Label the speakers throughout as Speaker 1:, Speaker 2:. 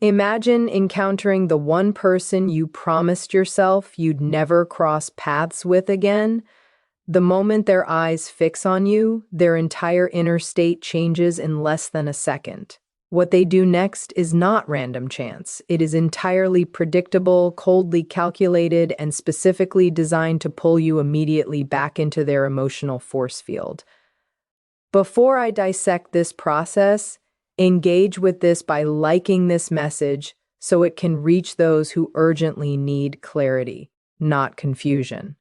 Speaker 1: Imagine encountering the one person you promised yourself you'd never cross paths with again. The moment their eyes fix on you, their entire inner state changes in less than a second. What they do next is not random chance. It is entirely predictable, coldly calculated, and specifically designed to pull you immediately back into their emotional force field. Before I dissect this process, engage with this by liking this message so it can reach those who urgently need clarity, not confusion.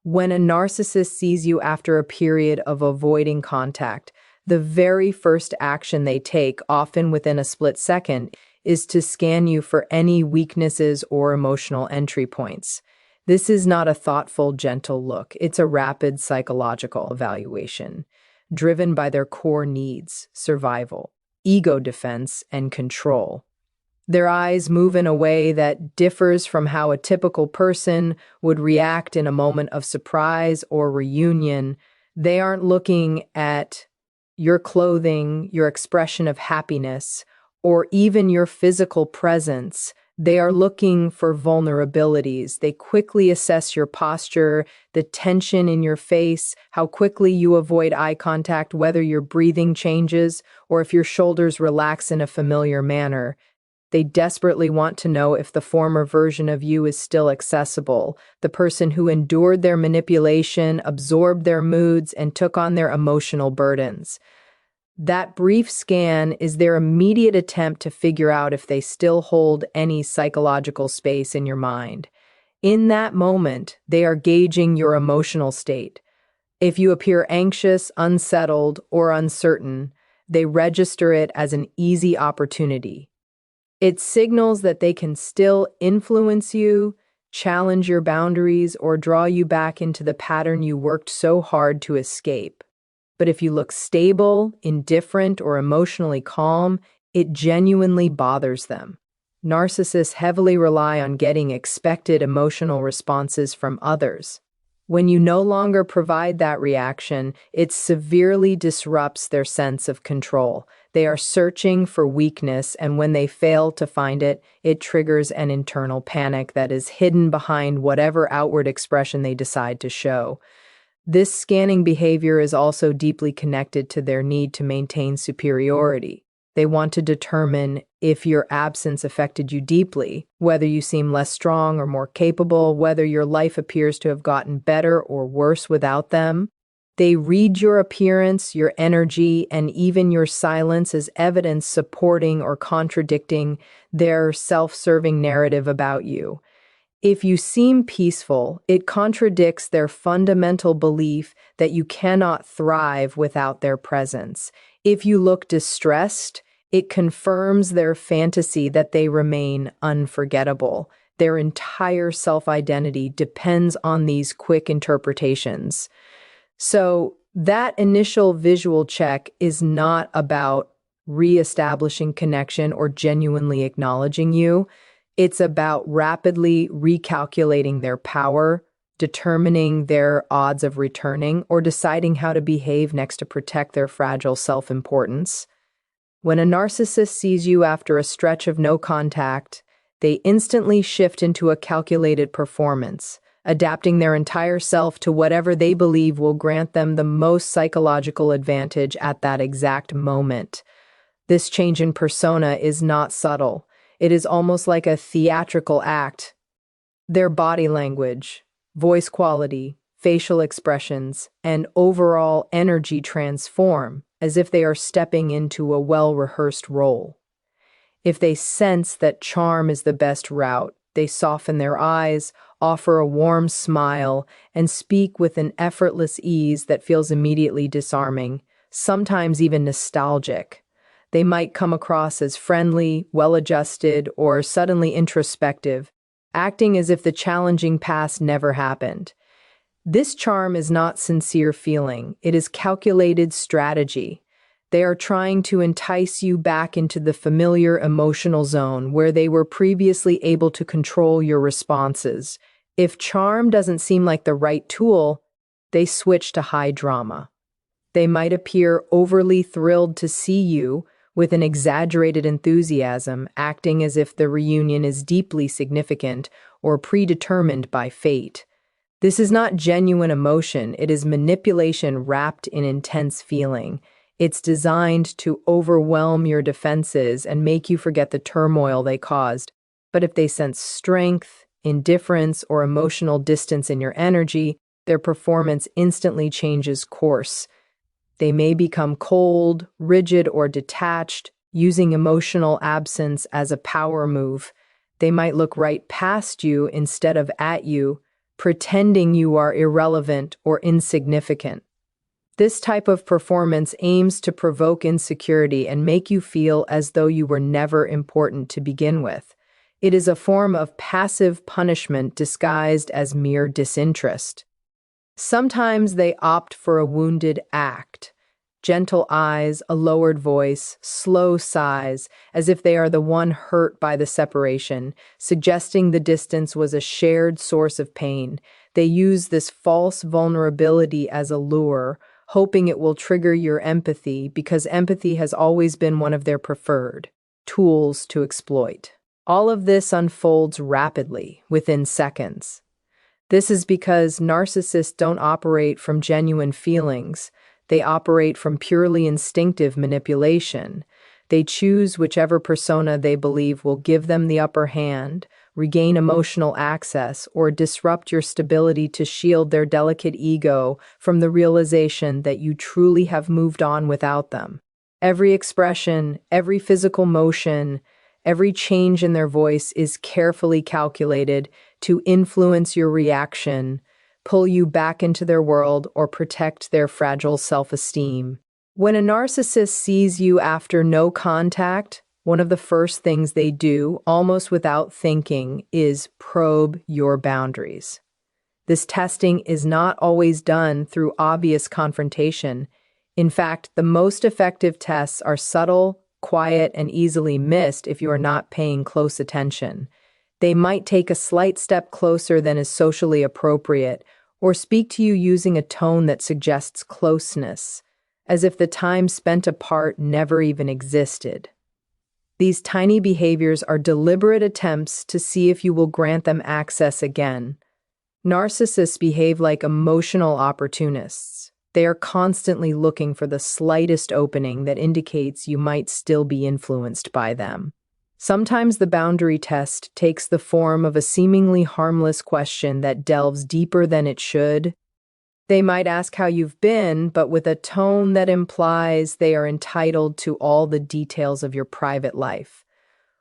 Speaker 1: When a narcissist sees you after a period of avoiding contact, the very first action they take, often within a split second, is to scan you for any weaknesses or emotional entry points. This is not a thoughtful, gentle look. It's a rapid psychological evaluation, driven by their core needs: survival, ego defense, and control. Their eyes move in a way that differs from how a typical person would react in a moment of surprise or reunion. They aren't looking at your clothing, your expression of happiness, or even your physical presence. They are looking for vulnerabilities. They quickly assess your posture, the tension in your face, how quickly you avoid eye contact, whether your breathing changes, or if your shoulders relax in a familiar manner. They desperately want to know if the former version of you is still accessible, the person who endured their manipulation, absorbed their moods, and took on their emotional burdens. That brief scan is their immediate attempt to figure out if they still hold any psychological space in your mind. In that moment, they are gauging your emotional state. If you appear anxious, unsettled, or uncertain, they register it as an easy opportunity. It signals that they can still influence you, challenge your boundaries, or draw you back into the pattern you worked so hard to escape. But if you look stable, indifferent, or emotionally calm, it genuinely bothers them. Narcissists heavily rely on getting expected emotional responses from others. When you no longer provide that reaction, it severely disrupts their sense of control. They are searching for weakness, and when they fail to find it, it triggers an internal panic that is hidden behind whatever outward expression they decide to show. This scanning behavior is also deeply connected to their need to maintain superiority. They want to determine if your absence affected you deeply, whether you seem less strong or more capable, whether your life appears to have gotten better or worse without them. They read your appearance, your energy, and even your silence as evidence supporting or contradicting their self-serving narrative about you. If you seem peaceful, it contradicts their fundamental belief that you cannot thrive without their presence. If you look distressed, it confirms their fantasy that they remain unforgettable. Their entire self-identity depends on these quick interpretations. So that initial visual check is not about reestablishing connection or genuinely acknowledging you. It's about rapidly recalculating their power, determining their odds of returning, or deciding how to behave next to protect their fragile self-importance. When a narcissist sees you after a stretch of no contact, they instantly shift into a calculated performance, adapting their entire self to whatever they believe will grant them the most psychological advantage at that exact moment. This change in persona is not subtle. It is almost like a theatrical act. Their body language, voice quality, facial expressions, and overall energy transform as if they are stepping into a well-rehearsed role. If they sense that charm is the best route, they soften their eyes, offer a warm smile, and speak with an effortless ease that feels immediately disarming, sometimes even nostalgic. They might come across as friendly, well-adjusted, or suddenly introspective, acting as if the challenging past never happened. This charm is not sincere feeling, it is calculated strategy. They are trying to entice you back into the familiar emotional zone where they were previously able to control your responses. If charm doesn't seem like the right tool, they switch to high drama. They might appear overly thrilled to see you, with an exaggerated enthusiasm, acting as if the reunion is deeply significant or predetermined by fate. This is not genuine emotion, it is manipulation wrapped in intense feeling. It's designed to overwhelm your defenses and make you forget the turmoil they caused. But if they sense strength, indifference, or emotional distance in your energy, their performance instantly changes course. They may become cold, rigid, or detached, using emotional absence as a power move. They might look right past you instead of at you, pretending you are irrelevant or insignificant. This type of performance aims to provoke insecurity and make you feel as though you were never important to begin with. It is a form of passive punishment disguised as mere disinterest. Sometimes they opt for a wounded act. Gentle eyes, a lowered voice, slow sighs, as if they are the one hurt by the separation, suggesting the distance was a shared source of pain. They use this false vulnerability as a lure, hoping it will trigger your empathy because empathy has always been one of their preferred tools to exploit. All of this unfolds rapidly, within seconds. This is because narcissists don't operate from genuine feelings. They operate from purely instinctive manipulation. They choose whichever persona they believe will give them the upper hand, regain emotional access, or disrupt your stability to shield their delicate ego from the realization that you truly have moved on without them. Every expression, every physical motion, every change in their voice is carefully calculated to influence your reaction, pull you back into their world, or protect their fragile self-esteem. When a narcissist sees you after no contact, one of the first things they do, almost without thinking, is probe your boundaries. This testing is not always done through obvious confrontation. In fact, the most effective tests are subtle, quiet, and easily missed if you are not paying close attention. They might take a slight step closer than is socially appropriate, or speak to you using a tone that suggests closeness, as if the time spent apart never even existed. These tiny behaviors are deliberate attempts to see if you will grant them access again. Narcissists behave like emotional opportunists. They are constantly looking for the slightest opening that indicates you might still be influenced by them. Sometimes the boundary test takes the form of a seemingly harmless question that delves deeper than it should. They might ask how you've been, but with a tone that implies they are entitled to all the details of your private life.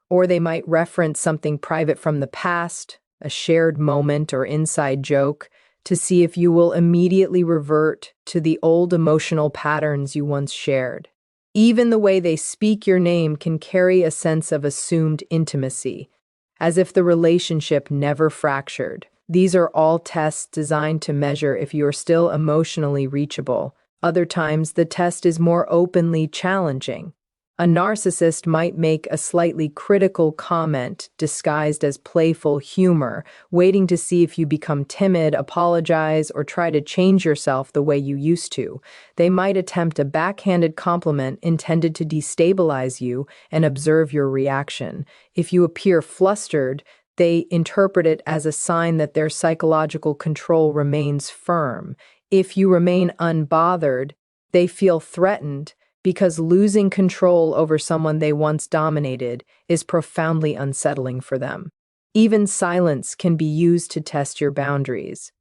Speaker 1: Or they might reference something private from the past, a shared moment or inside joke, to see if you will immediately revert to the old emotional patterns you once shared. Even the way they speak your name can carry a sense of assumed intimacy, as if the relationship never fractured. These are all tests designed to measure if you are still emotionally reachable. Other times, the test is more openly challenging. A narcissist might make a slightly critical comment disguised as playful humor, waiting to see if you become timid, apologize, or try to change yourself the way you used to. They might attempt a backhanded compliment intended to destabilize you and observe your reaction. If you appear flustered, they interpret it as a sign that their psychological control remains firm. If you remain unbothered, they feel threatened, because losing control over someone they once dominated is profoundly unsettling for them. Even silence can be used to test your boundaries.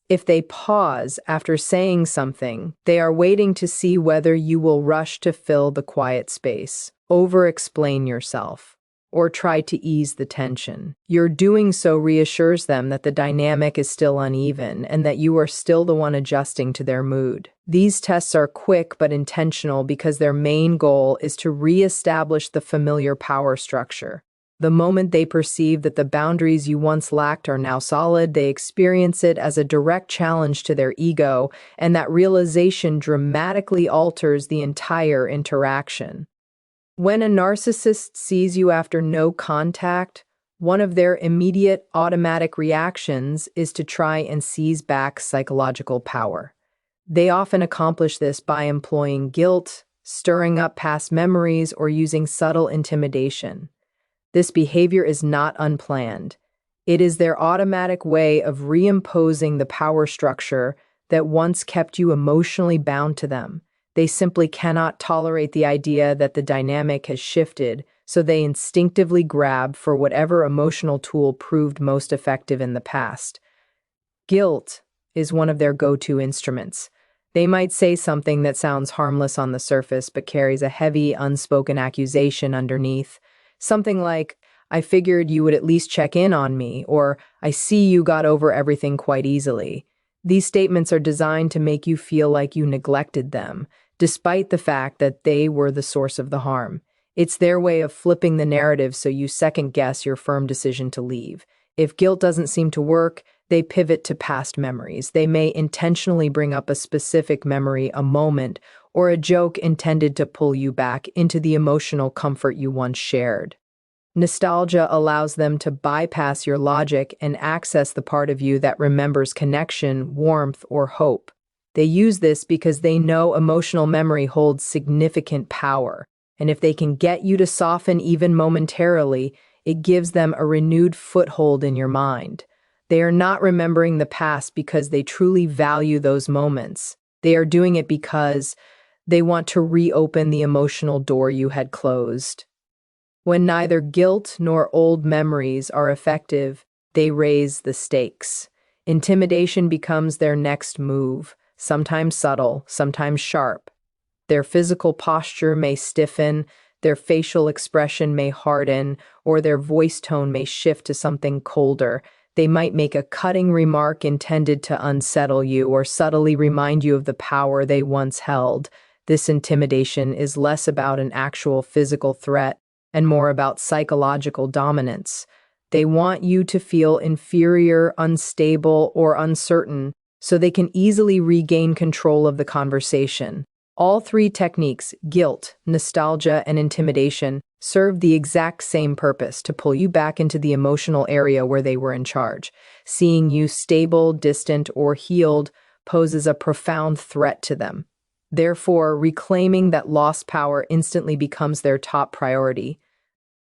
Speaker 1: If they pause after saying something, they are waiting to see whether you will rush to fill the quiet space, over-explain yourself, or try to ease the tension. Your doing so reassures them that the dynamic is still uneven and that you are still the one adjusting to their mood. These tests are quick but intentional because their main goal is to re-establish the familiar power structure. The moment they perceive that the boundaries you once lacked are now solid, they experience it as a direct challenge to their ego, and that realization dramatically alters the entire interaction. When a narcissist sees you after no contact, one of their immediate automatic reactions is to try and seize back psychological power. They often accomplish this by employing guilt, stirring up past memories, or using subtle intimidation. This behavior is not unplanned. It is their automatic way of reimposing the power structure that once kept you emotionally bound to them. They simply cannot tolerate the idea that the dynamic has shifted, so they instinctively grab for whatever emotional tool proved most effective in the past. Guilt is one of their go-to instruments. They might say something that sounds harmless on the surface but carries a heavy, unspoken accusation underneath. Something like, "I figured you would at least check in on me," or "I see you got over everything quite easily." These statements are designed to make you feel like you neglected them, despite the fact that they were the source of the harm. It's their way of flipping the narrative so you second-guess your firm decision to leave. If guilt doesn't seem to work, they pivot to past memories. They may intentionally bring up a specific memory, a moment, or a joke intended to pull you back into the emotional comfort you once shared. Nostalgia allows them to bypass your logic and access the part of you that remembers connection, warmth, or hope. They use this because they know emotional memory holds significant power, and if they can get you to soften even momentarily, it gives them a renewed foothold in your mind. They are not remembering the past because they truly value those moments. They are doing it because they want to reopen the emotional door you had closed. When neither guilt nor old memories are effective, they raise the stakes. Intimidation becomes their next move, sometimes subtle, sometimes sharp. Their physical posture may stiffen, their facial expression may harden, or their voice tone may shift to something colder. They might make a cutting remark intended to unsettle you or subtly remind you of the power they once held. This intimidation is less about an actual physical threat and more about psychological dominance. They want you to feel inferior, unstable, or uncertain so they can easily regain control of the conversation. All three techniques, guilt, nostalgia, and intimidation, serve the exact same purpose: to pull you back into the emotional area where they were in charge. Seeing you stable, distant, or healed poses a profound threat to them. Therefore, reclaiming that lost power instantly becomes their top priority.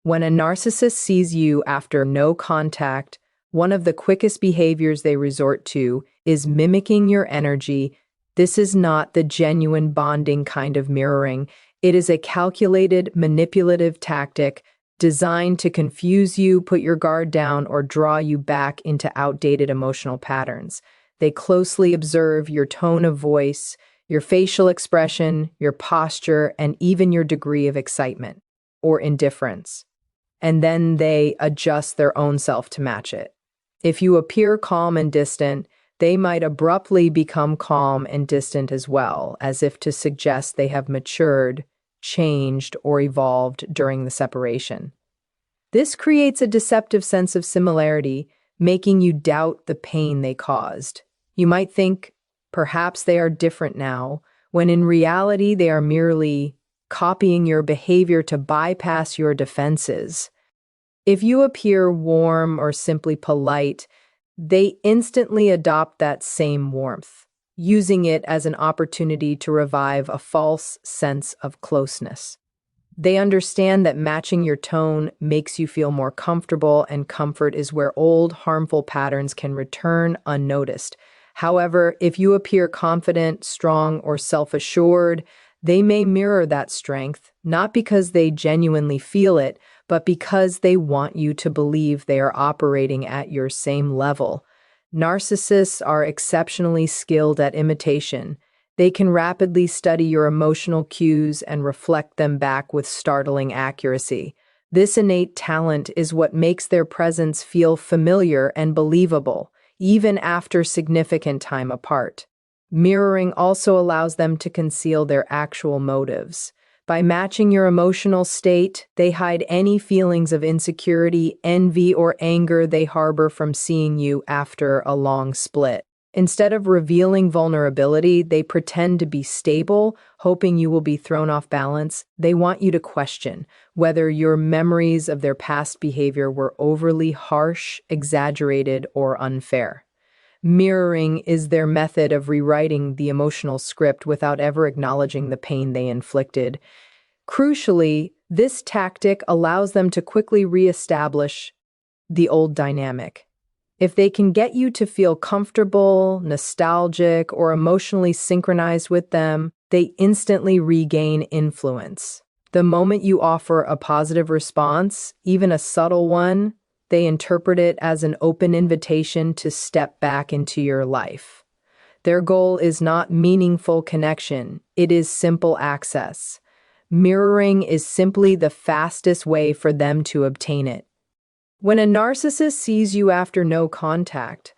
Speaker 1: When a narcissist sees you after no contact, one of the quickest behaviors they resort to is mimicking your energy. This is not the genuine bonding kind of mirroring. It is a calculated, manipulative tactic designed to confuse you, put your guard down, or draw you back into outdated emotional patterns. They closely observe your tone of voice, your facial expression, your posture, and even your degree of excitement or indifference. And then they adjust their own self to match it. If you appear calm and distant, they might abruptly become calm and distant as well, as if to suggest they have matured, changed, or evolved during the separation. This creates a deceptive sense of similarity, making you doubt the pain they caused. You might think, perhaps they are different now, when in reality they are merely copying your behavior to bypass your defenses. If you appear warm or simply polite, they instantly adopt that same warmth, using it as an opportunity to revive a false sense of closeness. They understand that matching your tone makes you feel more comfortable, and comfort is where old, harmful patterns can return unnoticed. However, if you appear confident, strong, or self-assured, they may mirror that strength, not because they genuinely feel it, but because they want you to believe they are operating at your same level. Narcissists are exceptionally skilled at imitation. They can rapidly study your emotional cues and reflect them back with startling accuracy. This innate talent is what makes their presence feel familiar and believable, even after significant time apart. Mirroring also allows them to conceal their actual motives. By matching your emotional state, they hide any feelings of insecurity, envy, or anger they harbor from seeing you after a long split. Instead of revealing vulnerability, they pretend to be stable, hoping you will be thrown off balance. They want you to question whether your memories of their past behavior were overly harsh, exaggerated, or unfair. Mirroring is their method of rewriting the emotional script without ever acknowledging the pain they inflicted. Crucially, this tactic allows them to quickly reestablish the old dynamic. If they can get you to feel comfortable, nostalgic, or emotionally synchronized with them, they instantly regain influence. The moment you offer a positive response, even a subtle one, they interpret it as an open invitation to step back into your life. Their goal is not meaningful connection, it is simple access. Mirroring is simply the fastest way for them to obtain it. When a narcissist sees you after no contact,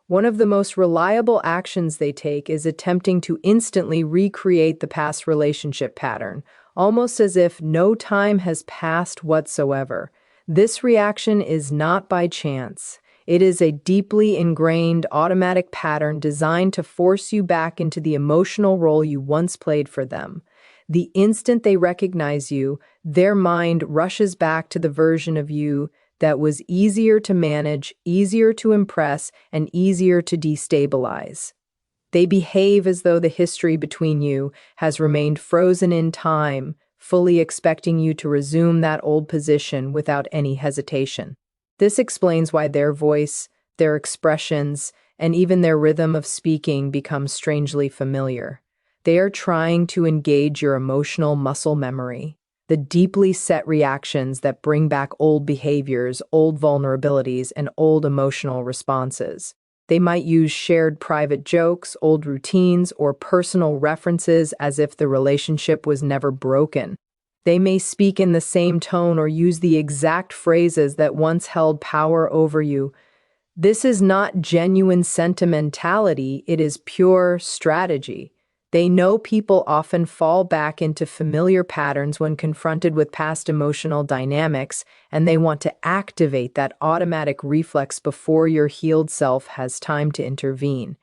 Speaker 1: one of the most reliable actions they take is attempting to instantly recreate the past relationship pattern, almost as if no time has passed whatsoever. This reaction is not by chance. It is a deeply ingrained automatic pattern designed to force you back into the emotional role you once played for them. The instant they recognize you, their mind rushes back to the version of you that was easier to manage, easier to impress, and easier to destabilize. They behave as though the history between you has remained frozen in time, fully expecting you to resume that old position without any hesitation. This explains why their voice, their expressions, and even their rhythm of speaking become strangely familiar. They are trying to engage your emotional muscle memory, the deeply set reactions that bring back old behaviors, old vulnerabilities, and old emotional responses. They might use shared private jokes, old routines, or personal references as if the relationship was never broken. They may speak in the same tone or use the exact phrases that once held power over you. This is not genuine sentimentality, it is pure strategy. They know people often fall back into familiar patterns when confronted with past emotional dynamics, and they want to activate that automatic reflex before your healed self has time to intervene.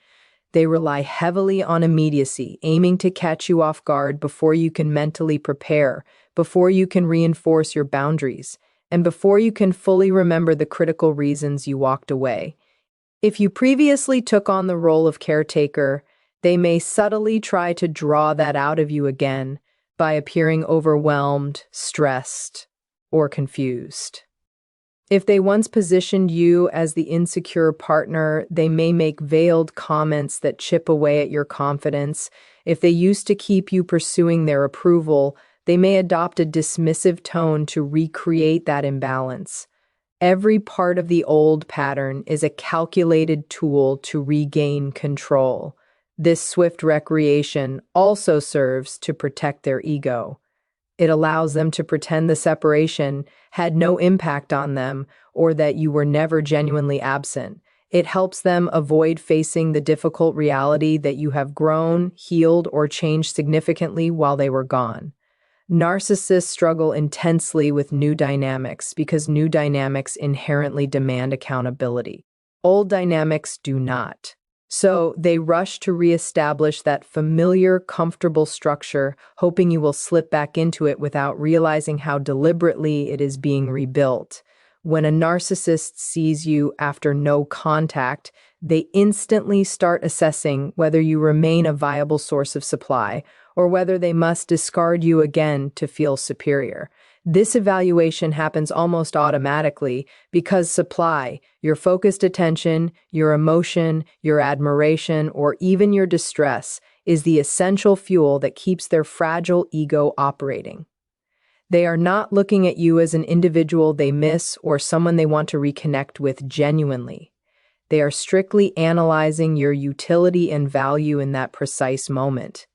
Speaker 1: They rely heavily on immediacy, aiming to catch you off guard before you can mentally prepare, before you can reinforce your boundaries, and before you can fully remember the critical reasons you walked away. If you previously took on the role of caretaker, they may subtly try to draw that out of you again by appearing overwhelmed, stressed, or confused. If they once positioned you as the insecure partner, they may make veiled comments that chip away at your confidence. If they used to keep you pursuing their approval, they may adopt a dismissive tone to recreate that imbalance. Every part of the old pattern is a calculated tool to regain control. This swift recreation also serves to protect their ego. It allows them to pretend the separation had no impact on them or that you were never genuinely absent. It helps them avoid facing the difficult reality that you have grown, healed, or changed significantly while they were gone. Narcissists struggle intensely with new dynamics because new dynamics inherently demand accountability. Old dynamics do not. So they rush to reestablish that familiar, comfortable structure, hoping you will slip back into it without realizing how deliberately it is being rebuilt. When a narcissist sees you after no contact, they instantly start assessing whether you remain a viable source of supply or whether they must discard you again to feel superior. This evaluation happens almost automatically because supply, your focused attention, your emotion, your admiration, or even your distress is the essential fuel that keeps their fragile ego operating. They are not looking at you as an individual they miss or someone they want to reconnect with genuinely. They are strictly analyzing your utility and value in that precise moment.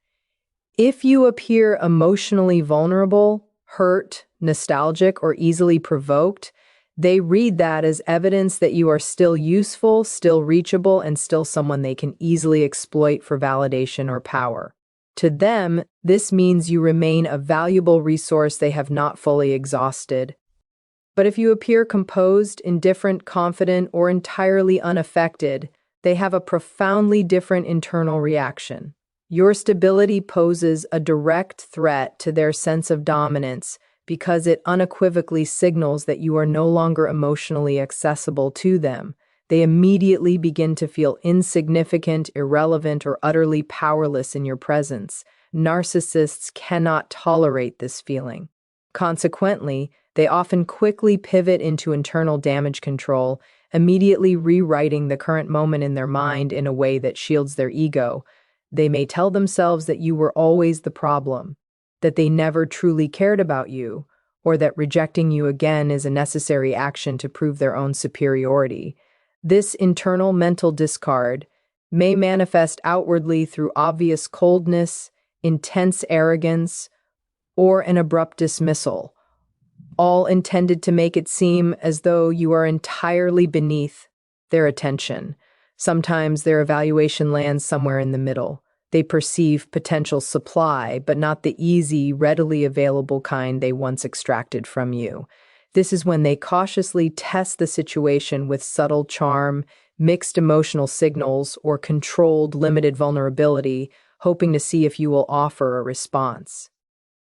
Speaker 1: If you appear emotionally vulnerable, hurt, nostalgic, or easily provoked, they read that as evidence that you are still useful, still reachable, and still someone they can easily exploit for validation or power. To them, this means you remain a valuable resource they have not fully exhausted. But if you appear composed, indifferent, confident, or entirely unaffected, they have a profoundly different internal reaction. Your stability poses a direct threat to their sense of dominance because it unequivocally signals that you are no longer emotionally accessible to them. They immediately begin to feel insignificant, irrelevant, or utterly powerless in your presence. Narcissists cannot tolerate this feeling. Consequently, they often quickly pivot into internal damage control, immediately rewriting the current moment in their mind in a way that shields their ego. They may tell themselves that you were always the problem, that they never truly cared about you, or that rejecting you again is a necessary action to prove their own superiority. This internal mental discard may manifest outwardly through obvious coldness, intense arrogance, or an abrupt dismissal, all intended to make it seem as though you are entirely beneath their attention. Sometimes their evaluation lands somewhere in the middle. They perceive potential supply, but not the easy, readily available kind they once extracted from you. This is when they cautiously test the situation with subtle charm, mixed emotional signals, or controlled, limited vulnerability, hoping to see if you will offer a response.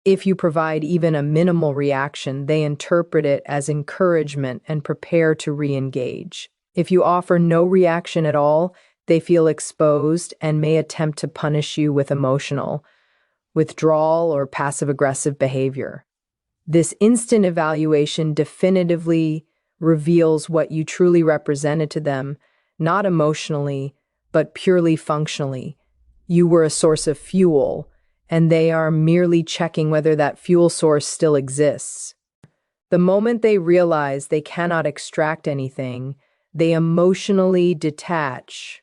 Speaker 1: If you provide even a minimal reaction, they interpret it as encouragement and prepare to re-engage. If you offer no reaction at all, they feel exposed and may attempt to punish you with emotional withdrawal or passive-aggressive behavior. This instant evaluation definitively reveals what you truly represented to them, not emotionally, but purely functionally. You were a source of fuel, and they are merely checking whether that fuel source still exists. The moment they realize they cannot extract anything, they emotionally detach,